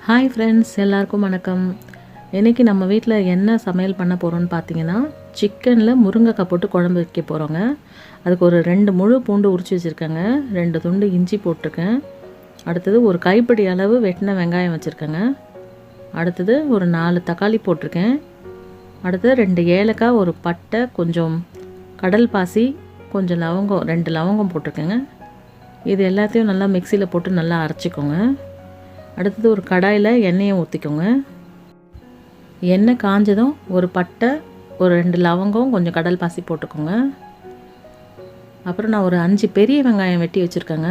Hi friends, எல்லாருக்கும் வணக்கம். இன்றைக்கி நம்ம வீட்டில் என்ன சமையல் பண்ண போகிறோன்னு பார்த்தீங்கன்னா, சிக்கனில் முருங்கைக்காய் போட்டு குழம்பு வைக்க போகிறோங்க. அதுக்கு ஒரு 2 முழு பூண்டு உரித்து வச்சுருக்கேங்க, 2 துண்டு இஞ்சி போட்டிருக்கேன். அடுத்தது ஒரு கைப்பிடி அளவு வெட்டின வெங்காயம் வச்சுருக்கேங்க. அடுத்தது ஒரு 4 தக்காளி போட்டிருக்கேன். அடுத்தது 2 ஏலக்காய், ஒரு பட்டை, கொஞ்சம் கடல் பாசி, கொஞ்சம் லவங்கம், 2 லவங்கம் போட்டிருக்கேங்க. இது எல்லாத்தையும் நல்லா மிக்சியில் போட்டு நல்லா அரைச்சிக்கோங்க. அடுத்தது ஒரு கடாயில் எண்ணெயை ஊற்றிக்கோங்க. எண்ணெய் காஞ்சதும் ஒரு பட்டை, ஒரு 2 லவங்கம், கொஞ்சம் கடல் பாசி போட்டுக்கோங்க. அப்புறம் நான் ஒரு 5 பெரிய வெங்காயம் வெட்டி வச்சுருக்கேங்க,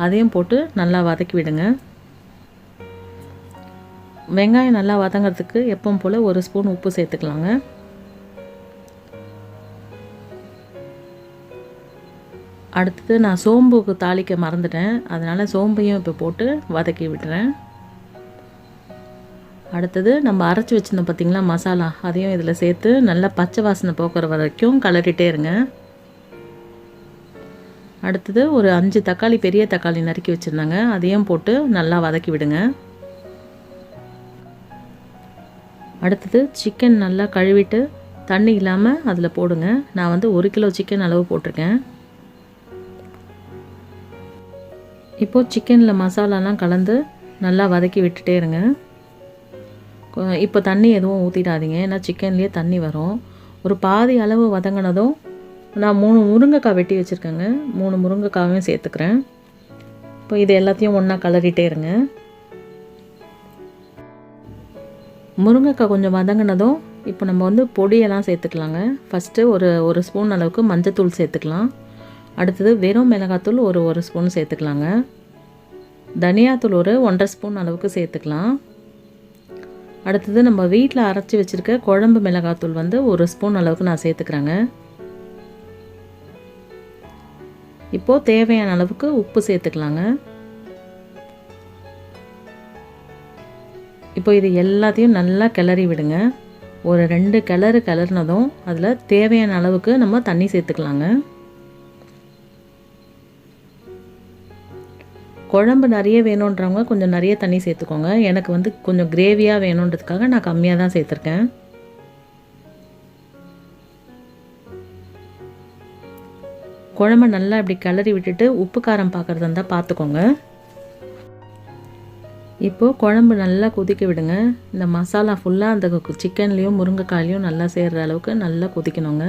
அதையும் போட்டு நல்லா வதக்கி விடுங்க. வெங்காயம் நல்லா வதங்கிறதுக்கு எப்பவும் போல் 1 ஸ்பூன் உப்பு சேர்த்துக்கலாங்க. அடுத்தது நான் சோம்புக்கு தாளிக்க மறந்துட்டேன், அதனால் சோம்பையும் இப்போ போட்டு வதக்கி விட்டுறேன். அடுத்தது நம்ம அரைச்சி வச்சுருந்தோம் பார்த்திங்களா மசாலா, அதையும் இதில் சேர்த்து நல்லா பச்சை வாசனை போக்குற வரைக்கும் கலரிட்டே இருங்க. அடுத்தது ஒரு 5 தக்காளி, பெரிய தக்காளி நறுக்கி வச்சுருந்தாங்க, அதையும் போட்டு நல்லா வதக்கி விடுங்க. அடுத்தது சிக்கன் நல்லா கழுவிட்டு தண்ணி இல்லாமல் அதில் போடுங்க. நான் வந்து 1 கிலோ சிக்கன் அளவு போட்டிருக்கேன். இப்போது சிக்கனில் மசாலாலாம் கலந்து நல்லா வதக்கி விட்டுட்டே இருங்க. இப்போ தண்ணி எதுவும் ஊற்றிடாதீங்க, ஏன்னா சிக்கன்லேயே தண்ணி வரும். ஒரு பாதி அளவு வதங்கினதும் நான் 3 முருங்கைக்காய் வெட்டி வச்சுருக்கேங்க, 3 முருங்கைக்காயும் சேர்த்துக்கிறேன். இப்போ இது எல்லாத்தையும் ஒன்றா கலரிட்டே இருங்க. முருங்கைக்காய் கொஞ்சம் வதங்கினதும் இப்போ நம்ம வந்து பொடியெல்லாம் சேர்த்துக்கலாங்க. ஃபஸ்ட்டு ஒரு ஸ்பூன் அளவுக்கு மஞ்சத்தூள் சேர்த்துக்கலாம். அடுத்தது வெறும் மிளகாத்தூள் ஒரு ஸ்பூன் சேர்த்துக்கலாங்க. தனியாத்தூள் ஒரு 1.5 ஸ்பூன் அளவுக்கு சேர்த்துக்கலாம். அடுத்தது நம்ம வீட்டில் அரைச்சி வச்சுருக்க குழம்பு மிளகாத்தூள் வந்து 1 ஸ்பூன் அளவுக்கு நான் சேர்த்துக்கிறேங்க. இப்போது தேவையான அளவுக்கு உப்பு சேர்த்துக்கலாங்க. இப்போ இது எல்லாத்தையும் நல்லா கிளறி விடுங்க. ஒரு 2 கிளறினதும் அதில் தேவையான அளவுக்கு நம்ம தண்ணி சேர்த்துக்கலாங்க. குழம்பு நிறைய வேணுன்றவங்க கொஞ்சம் நிறைய தண்ணி சேர்த்துக்கோங்க. எனக்கு வந்து கொஞ்சம் கிரேவியாக வேணுன்றதுக்காக நான் கம்மியாக தான் சேர்த்துருக்கேன். குழம்பை நல்லா இப்படி கிளறி விட்டுட்டு உப்பு காரம் பார்க்குறதா இருந்தால் பார்த்துக்கோங்க. இப்போது குழம்பு நல்லா கொதிக்க விடுங்க. இந்த மசாலா ஃபுல்லாக அந்த சிக்கன்லேயும் முருங்கைக்காயிலையும் நல்லா சேர்கிற அளவுக்கு நல்லா கொதிக்கணுங்க.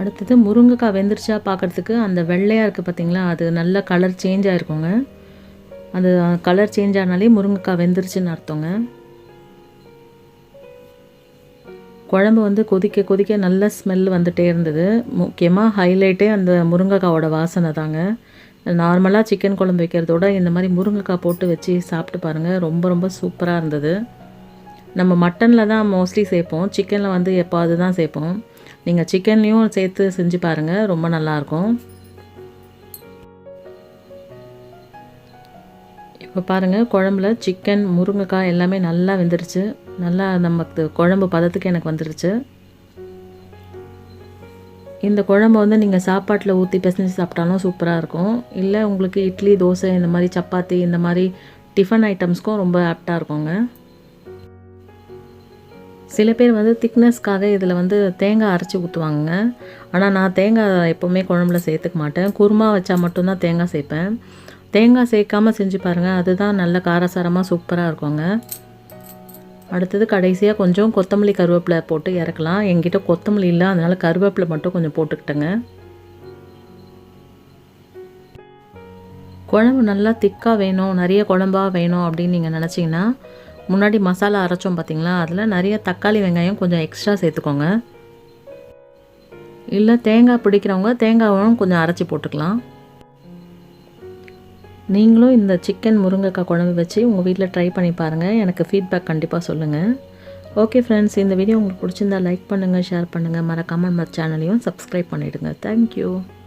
அடுத்தது முருங்கைக்காய் வெந்துருச்சா பார்க்குறதுக்கு அந்த வெள்ளையாக இருக்குது பார்த்திங்களா, அது நல்ல கலர் சேஞ்ச் ஆகிருக்குங்க. அது கலர் சேஞ்ச் ஆனாலே முருங்கைக்காய் வெந்துருச்சுன்னு அர்த்தங்க. குழம்பு வந்து கொதிக்க கொதிக்க நல்ல ஸ்மெல் வந்துகிட்டே இருந்தது. முக்கியமாக ஹைலைட்டே அந்த முருங்கைக்காவோட வாசனை தாங்க. நார்மலாக சிக்கன் குழம்பு வைக்கிறதோட இந்த மாதிரி முருங்கைக்காய் போட்டு வச்சு சாப்பிட்டு பாருங்கள், ரொம்ப ரொம்ப சூப்பராக இருந்தது. நம்ம மட்டனில் தான் மோஸ்ட்லி சேர்ப்போம், சிக்கனில் வந்து எப்போது தான் சேர்ப்போம். நீங்கள் சிக்கன்லேயும் சேர்த்து செஞ்சு பாருங்கள், ரொம்ப நல்லாயிருக்கும். இப்போ பாருங்கள், குழம்புல சிக்கன் முருங்கைக்காய் எல்லாமே நல்லா வெந்துருச்சு. நல்லா நமக்கு குழம்பு பதத்துக்கு எனக்கு வந்துருச்சு. இந்த குழம்பு வந்து நீங்கள் சாப்பாட்டில் ஊற்றி பிசைஞ்சு சாப்பிட்டாலும் சூப்பராக இருக்கும். இல்லை உங்களுக்கு இட்லி, தோசை, இந்த மாதிரி சப்பாத்தி, இந்த மாதிரி டிஃபன் ஐட்டம்ஸ்க்கும் ரொம்ப ஆப்டாக இருக்குங்க. சில பேர் வந்து திக்னஸ்க்காக இதில் வந்து தேங்காய் அரைச்சி ஊற்றுவாங்க. ஆனால் நான் தேங்காய் எப்போவுமே குழம்புல சேர்த்துக்க மாட்டேன். குருமா வச்சா மட்டும்தான் தேங்காய் சேர்ப்பேன். தேங்காய் சேர்க்காமல் செஞ்சு பாருங்கள், அதுதான் நல்ல காரசாரமாக சூப்பராக இருக்குங்க. அடுத்தது கடைசியாக கொஞ்சம் கொத்தமல்லி கருவேப்பிலை போட்டு இறக்கலாம். என்கிட்ட கொத்தமல்லி இல்லை, அதனால் கருவேப்பிலை மட்டும் கொஞ்சம் போட்டுக்கிட்டேங்க. குழம்பு நல்லா திக்காக வேணும், நிறைய குழம்பாக வேணும் அப்படின்னு நீங்கள் நினச்சிங்கன்னா முன்னாடி மசாலா அரைச்சோம் பார்த்திங்களா, அதில் நிறைய தக்காளி வெங்காயம் கொஞ்சம் எக்ஸ்ட்ரா சேர்த்துக்கோங்க. இல்லை தேங்காய் பிடிக்கிறவங்க தேங்காயும் கொஞ்சம் அரைச்சி போட்டுக்கலாம். நீங்களும் இந்த சிக்கன் முருங்கைக்காய் குழம்பு வச்சு உங்கள் வீட்டில் ட்ரை பண்ணி பாருங்கள், எனக்கு ஃபீட்பேக் கண்டிப்பாக சொல்லுங்கள். ஓகே ஃப்ரெண்ட்ஸ், இந்த வீடியோ உங்களுக்கு பிடிச்சிருந்தா லைக் பண்ணுங்கள், ஷேர் பண்ணுங்கள், மறக்காமல் நம்ம சேனலையும் சப்ஸ்கிரைப் பண்ணிவிடுங்க. தேங்க்யூ.